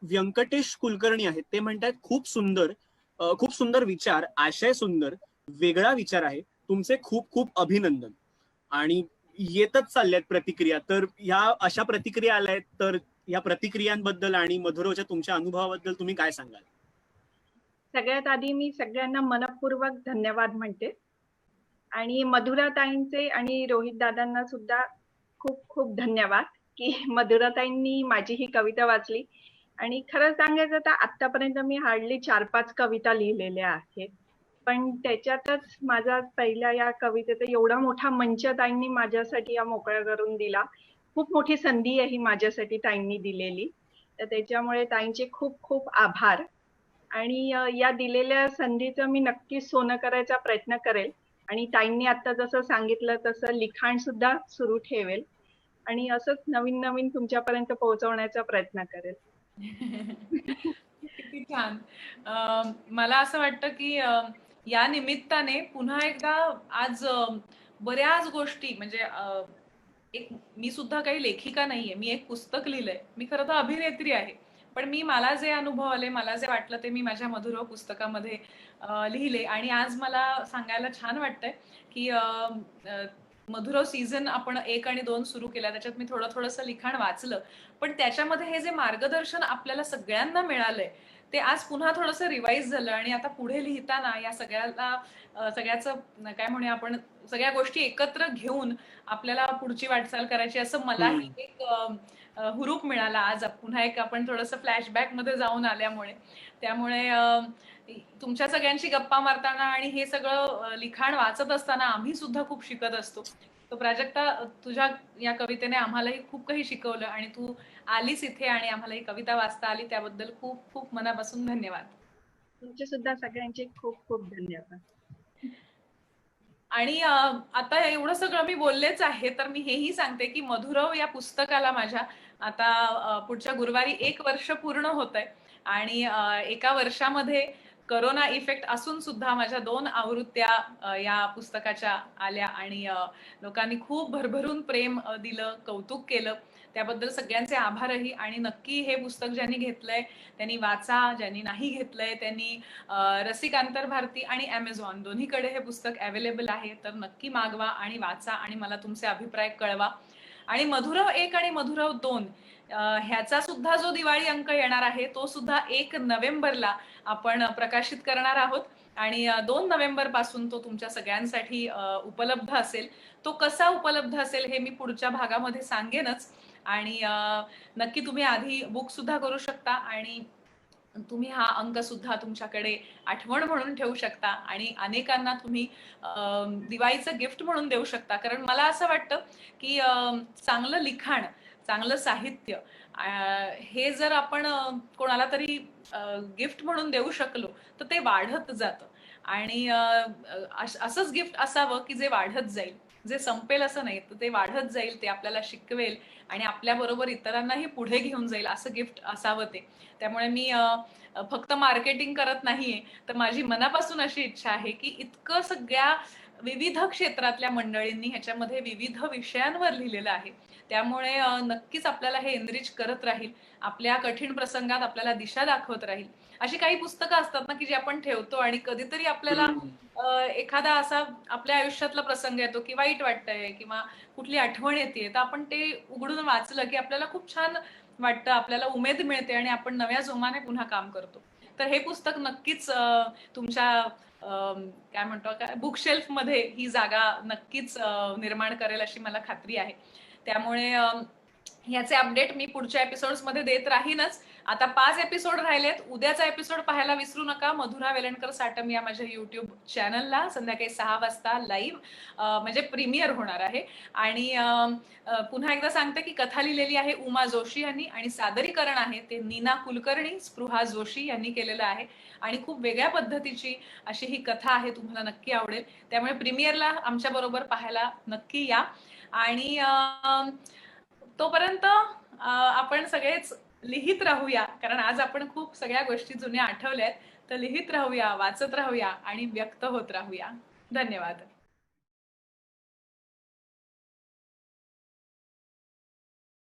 व्यंकटेश कुलकर्णी आहेत, ते म्हणतात खूप सुंदर विचार, आशय सुंदर, वेगळा विचार आहे. तुमचे खूप खूप अभिनंदन. आणि येतच चालल्यात प्रतिक्रिया. तर ह्या अशा प्रतिक्रिया आल्यात, तर या प्रतिक्रियांबद्दल आणि मधुराच्या तुमच्या अनुभवाबद्दल तुम्ही काय सांगाल? सगळ्यात आधी मी सगळ्यांना मनःपूर्वक धन्यवाद म्हणते आणि मधुराताईंचे आणि रोहित दादांना सुद्धा खूप खूप धन्यवाद की मधुराताईंनी माझी ही कविता वाचली. आणि खरं सांगायचं तर आतापर्यंत मी हार्डली 4-5 कविता लिहिलेल्या आहेत. पण त्याच्यातच माझा पहिल्या या कवितेचा एवढा मोठा मंच ताईंनी माझ्यासाठी या मोकळा करून दिला. खूप मोठी संधी आहे ही माझ्यासाठी ताईंनी दिलेली. तर त्याच्यामुळे ताईंचे खूप खूप आभार. आणि या दिलेल्या संधीचं मी नक्कीच सोनं करायचा प्रयत्न करेल. आणि ताईंनी आता जसं सांगितलं तसं लिखाण सुद्धा सुरू ठेवेल आणि असंच नवीन नवीन तुमच्यापर्यंत पोहोचवण्याचा प्रयत्न करेल. किती छान. मला असं वाटतं की या निमित्ताने पुन्हा एकदा आज बऱ्याच गोष्टी म्हणजे एक मी सुद्धा काही लेखिका नाहीये, मी एक पुस्तक लिहिलंय, मी खरं तर अभिनेत्री आहे, पण मला जे अनुभव आले, मला जे वाटलं ते मी माझ्या मधुर पुस्तकामध्ये लिहिले. आणि आज मला सांगायला छान वाटतंय की मधुरव सीझन आपण 1 आणि 2 सुरू केला, त्याच्यात मी थोडंसं लिखाण वाचलं, पण त्याच्यामध्ये हे जे मार्गदर्शन आपल्याला सगळ्यांना मिळालंय ते आज पुन्हा थोडंसं रिवाईज झालं. आणि आता पुढे लिहिताना या सगळ्याचं काय म्हणूया आपण, सगळ्या गोष्टी एकत्र घेऊन आपल्याला पुढची वाटचाल करायची, असं मलाही एक हुरूप मिळाला आज पुन्हा एक आपण थोडंसं फ्लॅशबॅक मध्ये जाऊन आल्यामुळे. त्यामुळे तुमच्या सगळ्यांशी गप्पा मारताना आणि हे सगळं लिखाण वाचत असताना आम्ही सुद्धा खूप शिकत असतो. तो प्राजक्ता, तुझ्या या कवितेने आम्हालाही खूप काही शिकवलं आणि तू आलीस इथे आणि आम्हाला ही कविता वाचता आली, त्याबद्दल खूप खूप मनापासून धन्यवाद. तुमचे सुद्धा सगळ्यांचे खूप खूप धन्यवाद. आणि आता एवढं सगळं मी बोललेच आहे, तर मी हेही सांगते की मधुरव या पुस्तकाला माझ्या आता पुढच्या गुरुवारी 1 वर्ष पूर्ण होतंय. आणि एका वर्षामध्ये करोना इफेक्ट असून सुद्धा माझ्या 2 आवृत्त्या या पुस्तकाच्या आल्या आणि लोकांनी खूप भरभरून प्रेम दिलं, कौतुक केलं, त्याबद्दल सगळ्यांचे आभारही. आणि नक्की हे पुस्तक ज्यांनी घेतलंय त्यांनी वाचा, ज्यांनी नाही घेतलंय त्यांनी रसिक आंतरभारती आणि Amazon दोन्हीकडे हे पुस्तक अवेलेबल आहे, तर नक्की मागवा आणि वाचा आणि मला तुमचे अभिप्राय कळवा. आणि मधुरव 1 आणि मधुरव 2 ह्याचा सुद्धा जो दिवाळी अंक येणार आहे तो सुद्धा 1 नोव्हेंबरला आपण प्रकाशित करणार आहोत. आणि 2 नोव्हेंबर पासून तो तुमच्या सगळ्यांसाठी उपलब्ध असेल. तो कसा उपलब्ध असेल हे मी पुढच्या भागामध्ये सांगेनच. आणि नक्की तुम्ही आधी बुक सुद्धा करू शकता आणि तुम्ही हा अंक सुद्धा तुमच्याकडे आठवण म्हणून ठेवू शकता आणि अनेकांना तुम्ही दिवाळीचं गिफ्ट म्हणून देऊ शकता. कारण मला असं वाटतं की चांगलं लिखाण, चांगलं साहित्य हे जर आपण कोणाला तरी गिफ्ट म्हणून देऊ शकलो तर ते वाढत जातं. आणि असंच गिफ्ट असावं की जे वाढत जाईल, जे संपेल असं नाही, तर ते वाढत जाईल, ते आपल्याला शिकवेल आणि आपल्या बरोबर इतरांनाही पुढे घेऊन जाईल असं गिफ्ट असावं ते. त्यामुळे मी फक्त मार्केटिंग करत नाहीये, तर माझी मनापासून अशी इच्छा आहे की इतकं सगळ्या विविध क्षेत्रातल्या मंडळींनी ह्याच्यामध्ये विविध विषयांवर लिहिलेलं आहे, त्यामुळे नक्कीच आपल्याला हे एनरिच करत राहील, आपल्या कठीण प्रसंगात आपल्याला दिशा दाखवत राहील. अशी काही पुस्तकं असतात ना की जी आपण ठेवतो आणि कधीतरी आपल्याला एखादा असा आपल्या आयुष्यातला प्रसंग येतो की वाईट वाटतंय किंवा कुठली आठवण येते, तर आपण ते उघडून वाचलं की आपल्याला खूप छान वाटतं, आपल्याला उमेद मिळते आणि आपण नव्या जोमाने पुन्हा काम करतो. तर हे पुस्तक नक्कीच तुमच्या काय म्हणतो काय बुकशेल्फ मध्ये ही जागा नक्कीच निर्माण करेल अशी मला खात्री आहे. त्यामुळे याचे अपडेट मी पुढच्या एपिसोड्स मध्ये देत राहीनच. आता 5 एपिसोड राहिलेत. उद्याचा एपिसोड पाहायला विसरू नका. मधुरा वेलणकर साटम या माझ्या युट्यूब चॅनलला संध्याकाळी 6 वाजता लाईव्ह म्हणजे प्रीमियर होणार आहे. आणि पुन्हा एकदा सांगते की कथा लिहिलेली आहे उमा जोशी यांनी आणि सादरीकरण आहे ते नीना कुलकर्णी, स्पृहा जोशी यांनी केलेलं आहे. आणि खूप वेगळ्या पद्धतीची अशी ही कथा आहे, तुम्हाला नक्की आवडेल. त्यामुळे प्रीमियरला आमच्या बरोबर पाहायला नक्की या. आणि तोपर्यंत आपण सगळेच लिहित राहूया, कारण आज आपण खूप सगळ्या गोष्टी जुन्या आठवल्यात. तर लिहित राहूया, वाचत राहूया आणि व्यक्त होत राहूया. धन्यवाद.